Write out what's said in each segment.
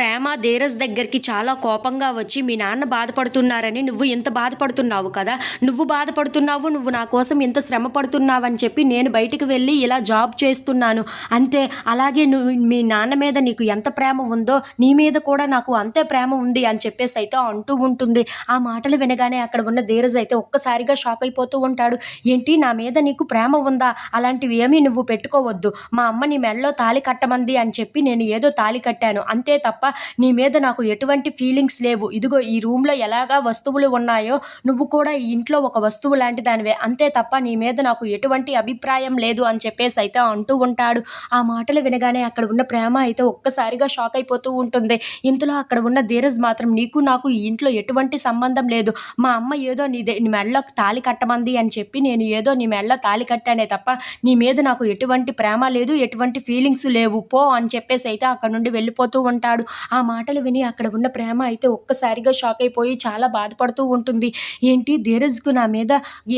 ప్రేమ ధీరజ్ దగ్గరికి చాలా కోపంగా వచ్చి మీ నాన్న బాధపడుతున్నారని నువ్వు ఇంత బాధపడుతున్నావు కదా, నువ్వు బాధపడుతున్నావు, నువ్వు నా కోసం ఇంత శ్రమ పడుతున్నావు అని చెప్పి నేను బయటికి వెళ్ళి ఇలా జాబ్ చేస్తున్నాను అంతే. అలాగే నువ్వు మీ నాన్న మీద నీకు ఎంత ప్రేమ ఉందో నీ మీద కూడా నాకు అంతే ప్రేమ ఉంది అని చెప్పేసి అయితే అంటూ ఉంటుంది. ఆ మాటలు వినగానే అక్కడ ఉన్న ధీరజ్ అయితే ఒక్కసారిగా షాక్ అయిపోతూ ఉంటాడు. ఏంటి, నా మీద నీకు ప్రేమ ఉందా? అలాంటివి ఏమీ నువ్వు పెట్టుకోవద్దు. మా అమ్మ నీ మెడలో తాళి కట్టమంది అని చెప్పి నేను ఏదో తాళి కట్టాను అంతే తప్ప నీ మీద నాకు ఎటువంటి ఫీలింగ్స్ లేవు. ఇదిగో ఈ రూమ్లో ఎలాగా వస్తువులు ఉన్నాయో నువ్వు కూడా ఈ ఇంట్లో ఒక వస్తువు లాంటి దానివే అంతే తప్ప నీ మీద నాకు ఎటువంటి అభిప్రాయం లేదు అని చెప్పేసి అయితే అంటూ ఉంటాడు. ఆ మాటలు వినగానే అక్కడ ఉన్న ప్రేమ అయితే ఒక్కసారిగా షాక్ అయిపోతూ ఉంటుంది. ఇంతలో అక్కడ ఉన్న ధీరజ్ మాత్రం నీకు నాకు ఈ ఇంట్లో ఎటువంటి సంబంధం లేదు. మా అమ్మ ఏదో నీ మెడలో తాళి కట్టమంది అని చెప్పి నేను ఏదో నీ మెడలో తాళి కట్టానే తప్ప నీ మీద నాకు ఎటువంటి ప్రేమ లేదు, ఎటువంటి ఫీలింగ్స్ లేవు పో అని చెప్పేసి అయితే అక్కడ నుండి వెళ్ళిపోతూ ఉంటాడు. ఆ మాటలు విని అక్కడ ఉన్న ప్రేమ అయితే ఒక్కసారిగా షాక్ అయిపోయి చాలా బాధపడుతూ ఉంటుంది. ఏంటి, ధీరజ్కు నా మీద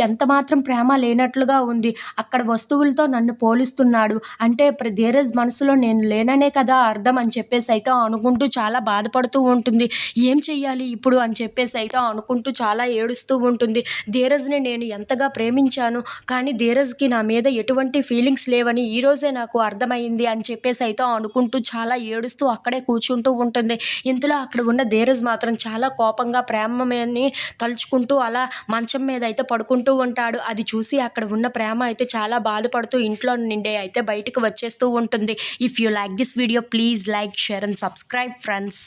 ఎంత మాత్రం ప్రేమ లేనట్లుగా ఉంది. అక్కడ వస్తువులతో నన్ను పోలిస్తున్నాడు అంటే ధీరజ్ మనసులో నేను లేననే కదా అర్థం అని చెప్పేసి అయితే అనుకుంటూ చాలా బాధపడుతూ ఉంటుంది. ఏం చెయ్యాలి ఇప్పుడు అని చెప్పేసి అయితే అనుకుంటూ చాలా ఏడుస్తూ ఉంటుంది. ధీరజ్ని నేను ఎంతగా ప్రేమించాను, కానీ ధీరజ్కి నా మీద ఎటువంటి ఫీలింగ్స్ లేవని ఈరోజే నాకు అర్థమైంది అని చెప్పేసి అయితే అనుకుంటూ చాలా ఏడుస్తూ అక్కడే కూర్చుంటూ ఉంటుంది. ఇంతలో అక్కడ ఉన్న ధీరజ్ మాత్రం చాలా కోపంగా ప్రేమని తలుచుకుంటూ అలా మంచం మీద అయితే పడుకుంటూ ఉంటాడు. అది చూసి అక్కడ ఉన్న ప్రేమ అయితే చాలా బాధపడుతూ ఇంట్లో నుండే అయితే బయటకు వచ్చేస్తూ ఉంటుంది. If you like this video please like, share and subscribe friends.